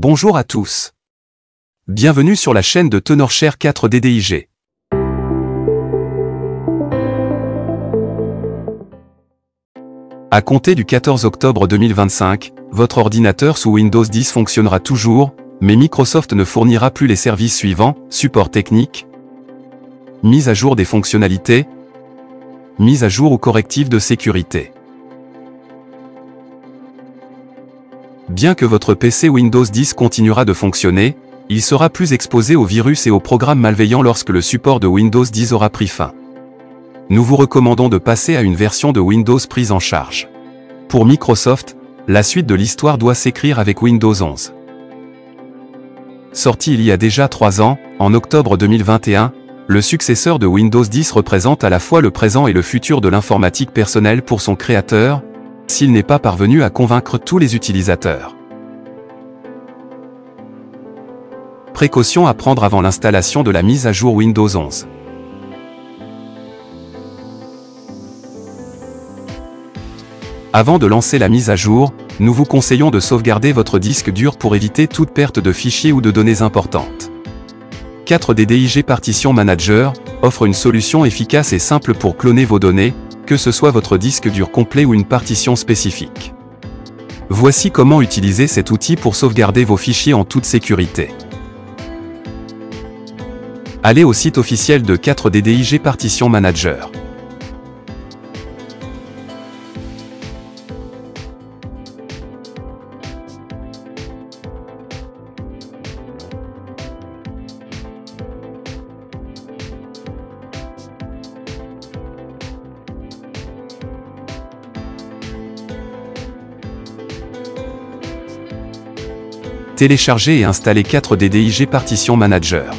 Bonjour à tous. Bienvenue sur la chaîne de TenorShare 4 DDIG. À compter du 14 octobre 2025, votre ordinateur sous Windows 10 fonctionnera toujours, mais Microsoft ne fournira plus les services suivants: support technique, mise à jour des fonctionnalités, mise à jour ou correctif de sécurité. Bien que votre PC Windows 10 continuera de fonctionner, il sera plus exposé aux virus et aux programmes malveillants lorsque le support de Windows 10 aura pris fin. Nous vous recommandons de passer à une version de Windows prise en charge. Pour Microsoft, la suite de l'histoire doit s'écrire avec Windows 11. Sorti il y a déjà 3 ans, en octobre 2021, le successeur de Windows 10 représente à la fois le présent et le futur de l'informatique personnelle pour son créateur, s'il n'est pas parvenu à convaincre tous les utilisateurs. Précautions à prendre avant l'installation de la mise à jour Windows 11. Avant de lancer la mise à jour, nous vous conseillons de sauvegarder votre disque dur pour éviter toute perte de fichiers ou de données importantes. 4 DDIG Partition Manager offre une solution efficace et simple pour cloner vos données, que ce soit votre disque dur complet ou une partition spécifique. Voici comment utiliser cet outil pour sauvegarder vos fichiers en toute sécurité. Allez au site officiel de 4 DDIG Partition Manager. Télécharger et installer 4 DDIG Partition Manager.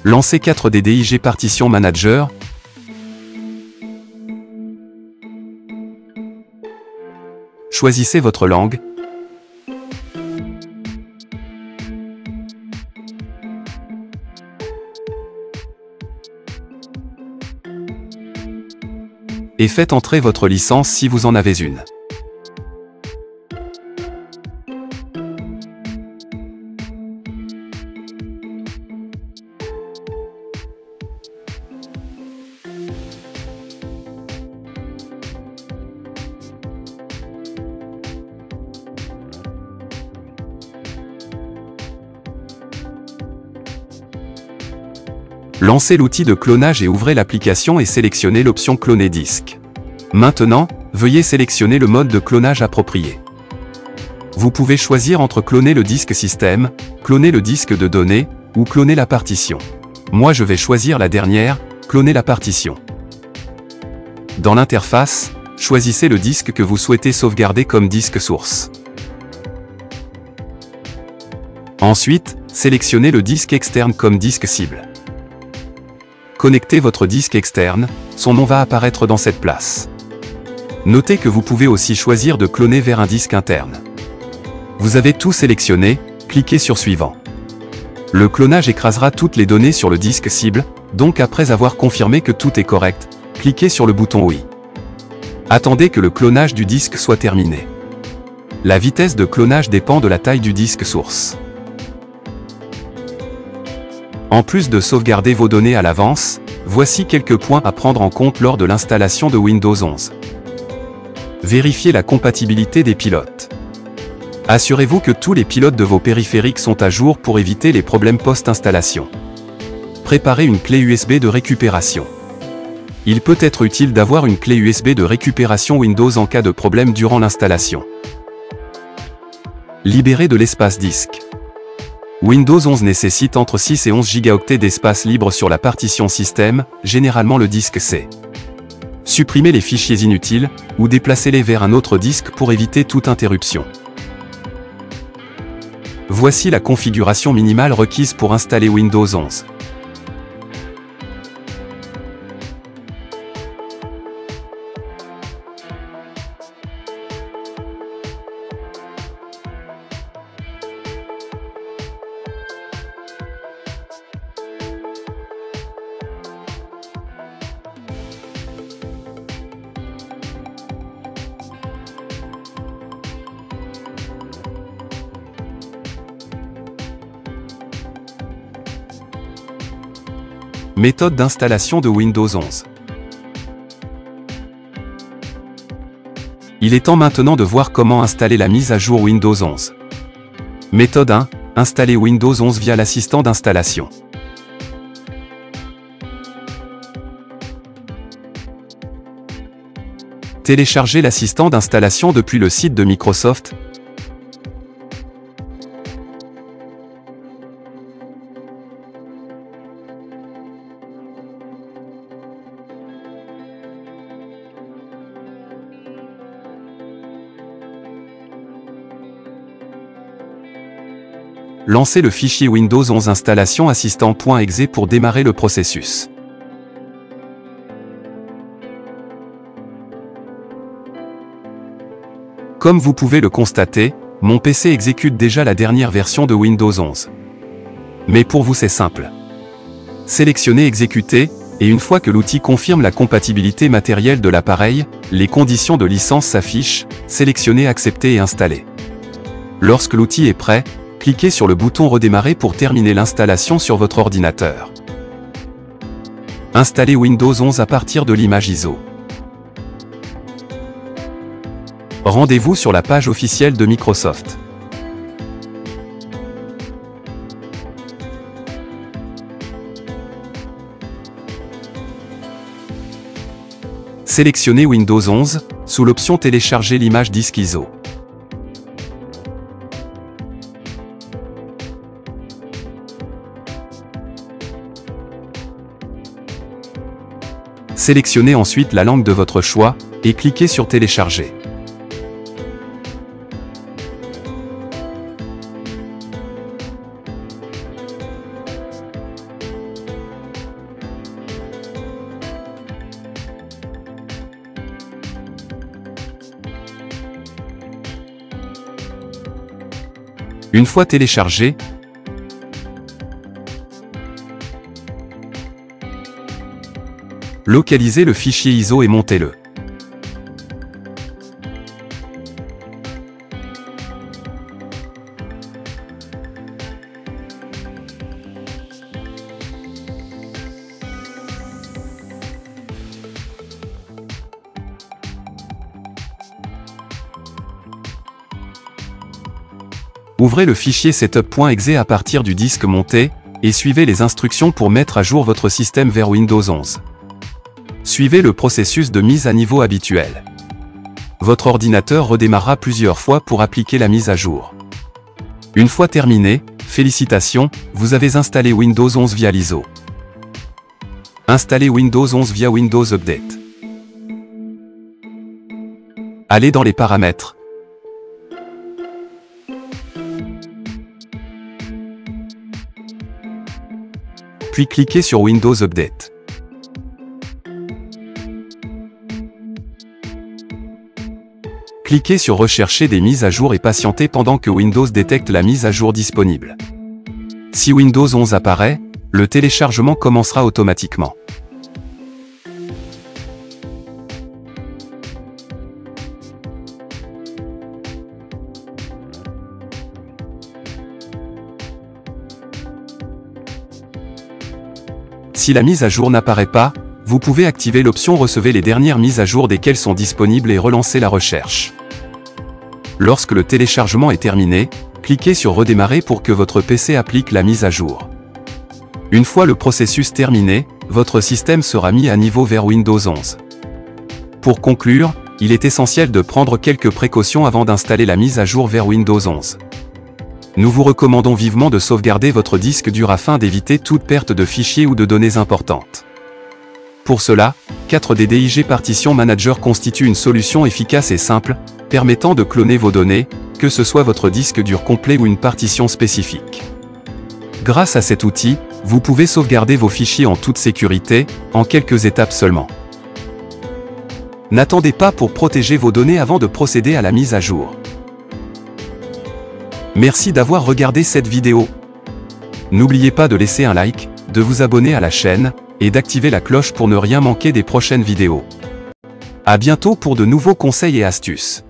Lancez 4 DDIG Partition Manager. Choisissez votre langue. Et faites entrer votre licence si vous en avez une. Lancez l'outil de clonage et ouvrez l'application et sélectionnez l'option Cloner disque. Maintenant, veuillez sélectionner le mode de clonage approprié. Vous pouvez choisir entre cloner le disque système, cloner le disque de données, ou cloner la partition. Moi je vais choisir la dernière, cloner la partition. Dans l'interface, choisissez le disque que vous souhaitez sauvegarder comme disque source. Ensuite, sélectionnez le disque externe comme disque cible. Connectez votre disque externe, son nom va apparaître dans cette place. Notez que vous pouvez aussi choisir de cloner vers un disque interne. Vous avez tout sélectionné, cliquez sur Suivant. Le clonage écrasera toutes les données sur le disque cible, donc après avoir confirmé que tout est correct, cliquez sur le bouton Oui. Attendez que le clonage du disque soit terminé. La vitesse de clonage dépend de la taille du disque source. En plus de sauvegarder vos données à l'avance, voici quelques points à prendre en compte lors de l'installation de Windows 11. Vérifiez la compatibilité des pilotes. Assurez-vous que tous les pilotes de vos périphériques sont à jour pour éviter les problèmes post-installation. Préparez une clé USB de récupération. Il peut être utile d'avoir une clé USB de récupération Windows en cas de problème durant l'installation. Libérez de l'espace disque. Windows 11 nécessite entre 6 et 11 Go d'espace libre sur la partition système, généralement le disque C. Supprimez les fichiers inutiles, ou déplacez-les vers un autre disque pour éviter toute interruption. Voici la configuration minimale requise pour installer Windows 11. Méthode d'installation de Windows 11. Il est temps maintenant de voir comment installer la mise à jour Windows 11. Méthode 1. Installer Windows 11 via l'assistant d'installation. Téléchargez l'assistant d'installation depuis le site de Microsoft. Lancez le fichier Windows 11 installation assistant.exe pour démarrer le processus. Comme vous pouvez le constater, mon PC exécute déjà la dernière version de Windows 11. Mais pour vous c'est simple. Sélectionnez Exécuter, et une fois que l'outil confirme la compatibilité matérielle de l'appareil, les conditions de licence s'affichent, sélectionnez Accepter et Installer. Lorsque l'outil est prêt, cliquez sur le bouton Redémarrer pour terminer l'installation sur votre ordinateur. Installez Windows 11 à partir de l'image ISO. Rendez-vous sur la page officielle de Microsoft. Sélectionnez Windows 11, sous l'option Télécharger l'image disque ISO. Sélectionnez ensuite la langue de votre choix, et cliquez sur Télécharger. Une fois téléchargé, localisez le fichier ISO et montez-le. Ouvrez le fichier setup.exe à partir du disque monté, et suivez les instructions pour mettre à jour votre système vers Windows 11. Suivez le processus de mise à niveau habituel. Votre ordinateur redémarrera plusieurs fois pour appliquer la mise à jour. Une fois terminé, félicitations, vous avez installé Windows 11 via l'ISO. Installez Windows 11 via Windows Update. Allez dans les paramètres. Puis cliquez sur Windows Update. Cliquez sur Rechercher des mises à jour et patientez pendant que Windows détecte la mise à jour disponible. Si Windows 11 apparaît, le téléchargement commencera automatiquement. Si la mise à jour n'apparaît pas, vous pouvez activer l'option Recevez les dernières mises à jour desquelles sont disponibles et relancer la recherche. Lorsque le téléchargement est terminé, cliquez sur Redémarrer pour que votre PC applique la mise à jour. Une fois le processus terminé, votre système sera mis à niveau vers Windows 11. Pour conclure, il est essentiel de prendre quelques précautions avant d'installer la mise à jour vers Windows 11. Nous vous recommandons vivement de sauvegarder votre disque dur afin d'éviter toute perte de fichiers ou de données importantes. Pour cela, 4D DIG Partition Manager constitue une solution efficace et simple, permettant de cloner vos données, que ce soit votre disque dur complet ou une partition spécifique. Grâce à cet outil, vous pouvez sauvegarder vos fichiers en toute sécurité, en quelques étapes seulement. N'attendez pas pour protéger vos données avant de procéder à la mise à jour. Merci d'avoir regardé cette vidéo. N'oubliez pas de laisser un like, de vous abonner à la chaîne, et d'activer la cloche pour ne rien manquer des prochaines vidéos. À bientôt pour de nouveaux conseils et astuces.